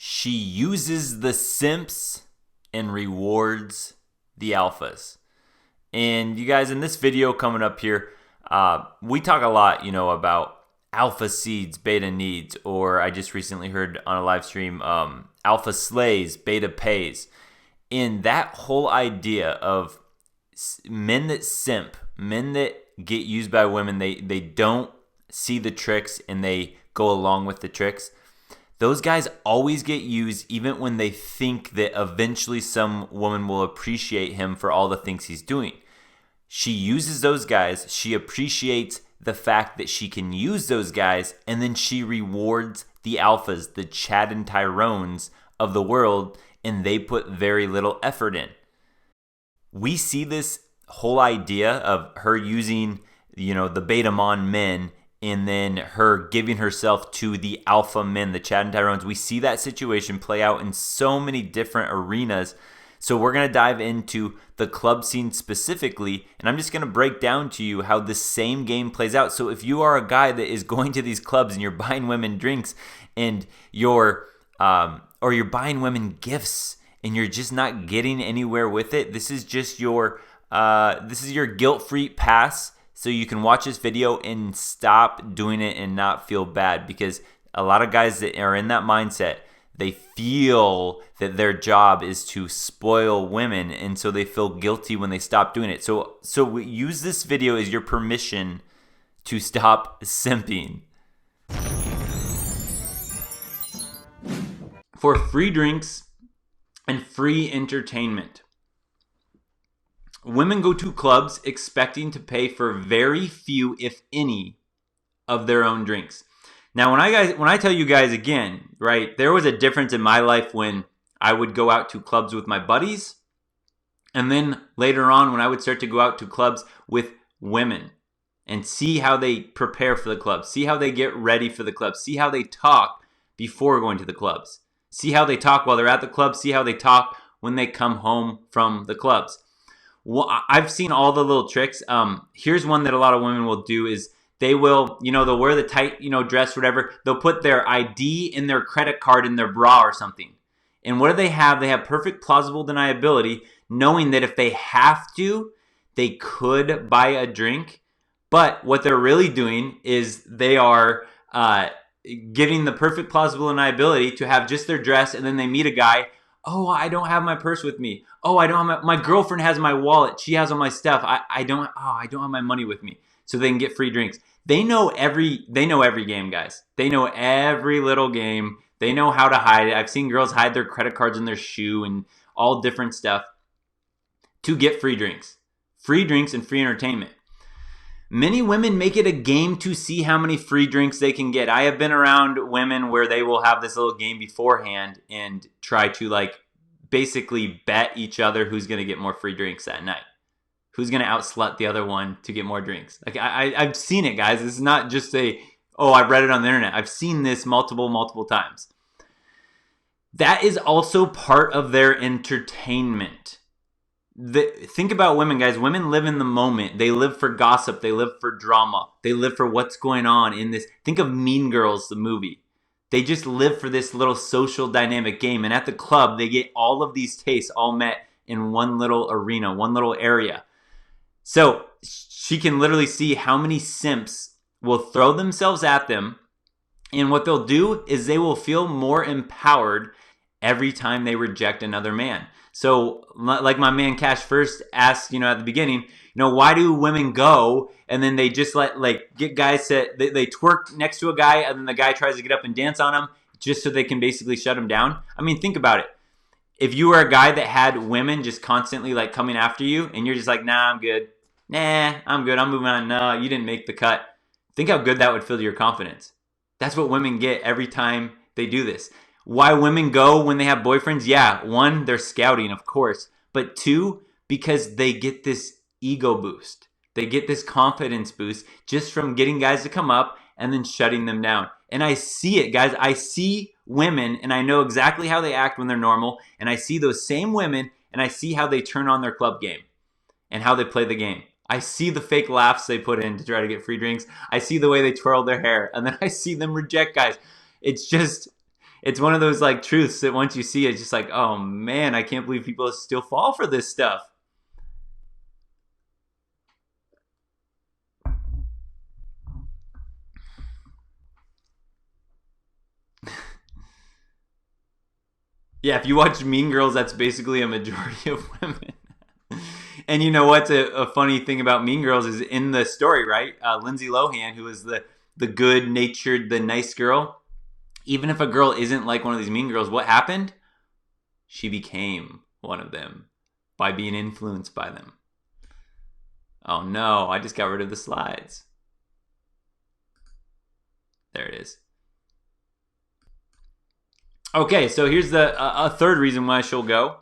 She uses the simps and rewards the alphas. And you guys, in this video coming up here, we talk a lot, about alpha seeds, beta needs, or I just recently heard on a live stream, alpha slays, beta pays. And that whole idea of men that simp, men that get used by women, they don't see the tricks and they go along with the tricks. Those guys always get used even when they think that eventually some woman will appreciate him for all the things he's doing. She uses those guys. She appreciates the fact that she can use those guys, and then she rewards the alphas, the Chad and Tyrones of the world, and they put very little effort in. We see this whole idea of her using, the betamon men, and then her giving herself to the alpha men, the Chad and Tyrones. We see that situation play out in so many different arenas. So we're going to dive into the club scene specifically, and I'm just going to break down to you how the same game plays out. So if you are a guy that is going to these clubs and you're buying women drinks and you're buying women gifts and you're just not getting anywhere with it, this is just your guilt-free pass. So you can watch this video and stop doing it and not feel bad, because a lot of guys that are in that mindset, they feel that their job is to spoil women, and so they feel guilty when they stop doing it. So we use this video as your permission to stop simping. For free drinks and free entertainment, women go to clubs expecting to pay for very few, if any, of their own drinks. Now, when I tell you guys again, right, there was a difference in my life when I would go out to clubs with my buddies, and then later on when I would start to go out to clubs with women and see how they prepare for the club, see how they get ready for the club, see how they talk before going to the clubs, see how they talk while they're at the club, see how they talk when they come home from the clubs. Well, I've seen all the little tricks. Here's one that a lot of women will do is they will, they'll wear the tight, dress, whatever. They'll put their ID and their credit card in their bra or something. And what do they have? They have perfect plausible deniability, knowing that if they have to, they could buy a drink. But what they're really doing is they are getting the perfect plausible deniability to have just their dress, and then they meet a guy. Oh, I don't have my purse with me. Oh, I don't have my girlfriend has my wallet. She has all my stuff. I don't have my money with me. So they can get free drinks. They know every game, guys. They know every little game. They know how to hide it. I've seen girls hide their credit cards in their shoe and all different stuff to get free drinks. Free drinks and free entertainment. Many women make it a game to see how many free drinks they can get. I have been around women where they will have this little game beforehand and try to basically bet each other who's going to get more free drinks that night. Who's going to outslut the other one to get more drinks. I've seen it, guys. This is not just I read it on the internet. I've seen this multiple times. That is also part of their entertainment. Think about women, guys. Women live in the moment. They live for gossip. They live for drama. They live for what's going on in this. Think of Mean Girls, the movie. They just live for this little social dynamic game. And at the club, they get all of these tastes all met in one little arena, one little area. So she can literally see how many simps will throw themselves at them. And what they'll do is they will feel more empowered every time they reject another man. So like my man Cash First asked, at the beginning, why do women go and then they just get guys that they twerk next to a guy and then the guy tries to get up and dance on him just so they can basically shut him down? I mean, think about it. If you were a guy that had women just constantly coming after you and you're just nah, I'm good. Nah, I'm good. I'm moving on. No, you didn't make the cut. Think how good that would feel to your confidence. That's what women get every time they do this. Why women go when they have boyfriends? Yeah, one, they're scouting, of course. But two, because they get this ego boost. They get this confidence boost just from getting guys to come up and then shutting them down. And I see it, guys. I see women and I know exactly how they act when they're normal. And I see those same women and I see how they turn on their club game and how they play the game. I see the fake laughs they put in to try to get free drinks. I see the way they twirl their hair. And then I see them reject guys. It's just, it's one of those like truths that once you see it, it's just like, oh man, I can't believe people still fall for this stuff. Yeah, if you watch Mean Girls, that's basically a majority of women. And you know what's a funny thing about Mean Girls is in the story, right? Lindsay Lohan, who is the good-natured, the nice girl. Even if a girl isn't like one of these mean girls, what happened? She became one of them by being influenced by them. Oh no, I just got rid of the slides. There it is. Okay, so here's a third reason why she'll go.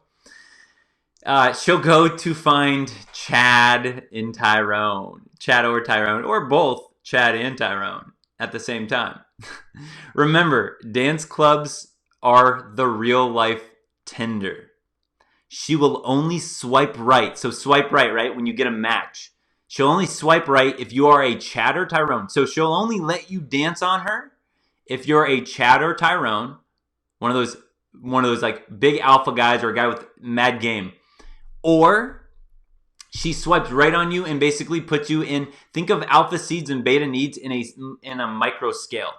She'll go to find Chad and Tyrone. Chad or Tyrone, or both Chad and Tyrone at the same time. Remember, dance clubs are the real life Tinder. She will only swipe right. So swipe right, when you get a match. She'll only swipe right if you are a Chad or Tyrone. So she'll only let you dance on her if you're a Chad or Tyrone, one of those like big alpha guys or a guy with mad game. Or she swipes right on you and basically puts you in, think of alpha seeds and beta needs in a micro scale.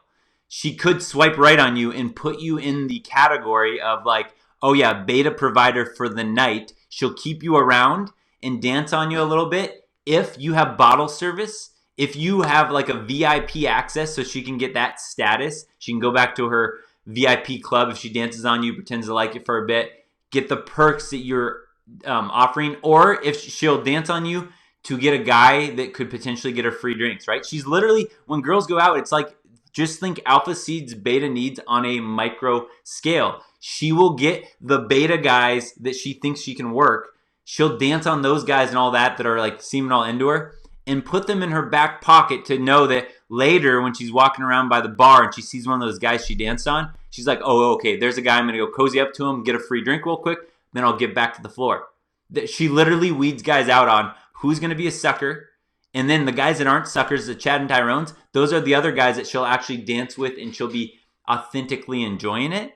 She could swipe right on you and put you in the category of like, oh yeah, beta provider for the night. She'll keep you around and dance on you a little bit. If you have bottle service, if you have like a VIP access so she can get that status, she can go back to her VIP club if she dances on you, pretends to like it for a bit, get the perks that you're offering, or if she'll dance on you to get a guy that could potentially get her free drinks, right? She's literally, when girls go out, it's like, just think alpha seeds, beta needs on a micro scale. She will get the beta guys that she thinks she can work. She'll dance on those guys and all that are like seeming all into her and put them in her back pocket to know that later when she's walking around by the bar and she sees one of those guys she danced on, she's like, oh, okay, there's a guy. I'm going to go cozy up to him, get a free drink real quick, then I'll get back to the floor. She literally weeds guys out on who's going to be a sucker. And then the guys that aren't suckers, the Chad and Tyrones, those are the other guys that she'll actually dance with and she'll be authentically enjoying it.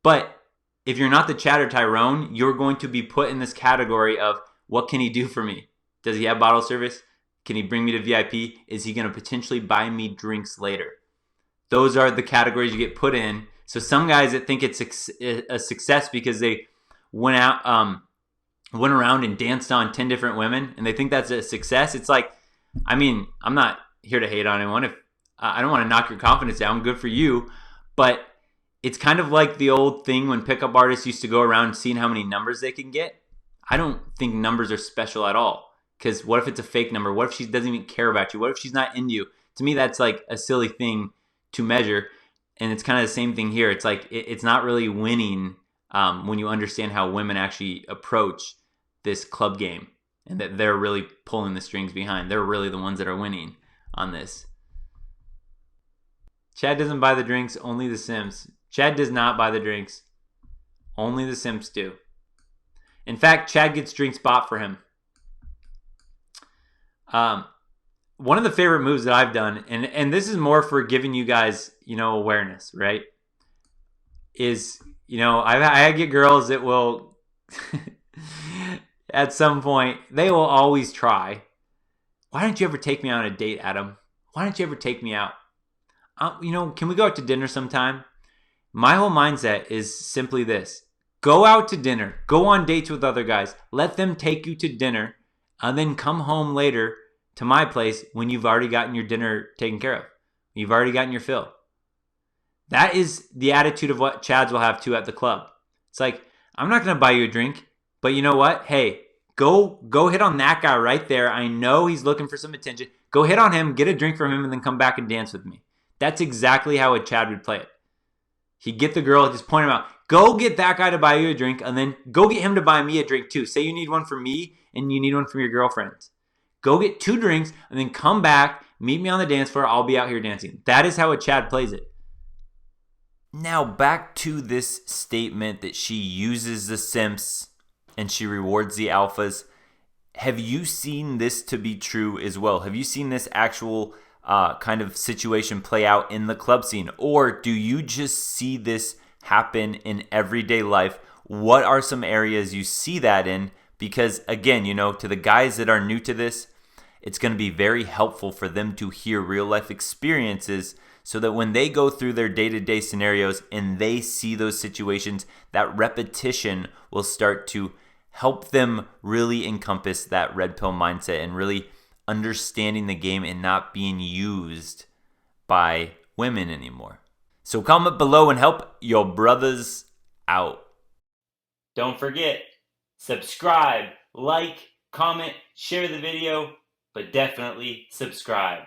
But if you're not the Chad or Tyrone, you're going to be put in this category of, what can he do for me? Does he have bottle service? Can he bring me to VIP? Is he going to potentially buy me drinks later? Those are the categories you get put in. So some guys that think it's a success because they went around and danced on 10 different women and they think that's a success. It's like, I mean, I'm not here to hate on anyone. If I don't want to knock your confidence down, good for you. But it's kind of like the old thing when pickup artists used to go around seeing how many numbers they can get. I don't think numbers are special at all. Because what if it's a fake number? What if she doesn't even care about you? What if she's not into you? To me, that's like a silly thing to measure. And it's kind of the same thing here. It's like it's not really winning when you understand how women actually approach this club game. And that they're really pulling the strings behind. They're really the ones that are winning on this. Chad doesn't buy the drinks, only the Simps. Chad does not buy the drinks. Only the Simps do. In fact, Chad gets drinks bought for him. One of the favorite moves that I've done, and this is more for giving you guys, awareness, right? Is, I get girls that will... at some point, they will always try. Why don't you ever take me on a date, Adam? Why don't you ever take me out? Can we go out to dinner sometime? My whole mindset is simply this. Go out to dinner. Go on dates with other guys. Let them take you to dinner. And then come home later to my place when you've already gotten your dinner taken care of. You've already gotten your fill. That is the attitude of what Chads will have too at the club. It's like, I'm not going to buy you a drink. But you know what? Hey, go hit on that guy right there. I know he's looking for some attention. Go hit on him, get a drink from him, and then come back and dance with me. That's exactly how a Chad would play it. He'd get the girl, just point him out. Go get that guy to buy you a drink, and then go get him to buy me a drink too. Say you need one for me, and you need one from your girlfriends. Go get 2 drinks, and then come back, meet me on the dance floor. I'll be out here dancing. That is how a Chad plays it. Now back to this statement that she uses the Simps and she rewards the alphas. Have you seen this to be true as well? Have you seen this actual kind of situation play out in the club scene? Or do you just see this happen in everyday life? What are some areas you see that in? Because again, to the guys that are new to this, it's going to be very helpful for them to hear real life experiences so that when they go through their day-to-day scenarios and they see those situations, that repetition will start to help them really encompass that red pill mindset and really understanding the game and not being used by women anymore. So comment below and help your brothers out. Don't forget, subscribe, like, comment, share the video, but definitely subscribe.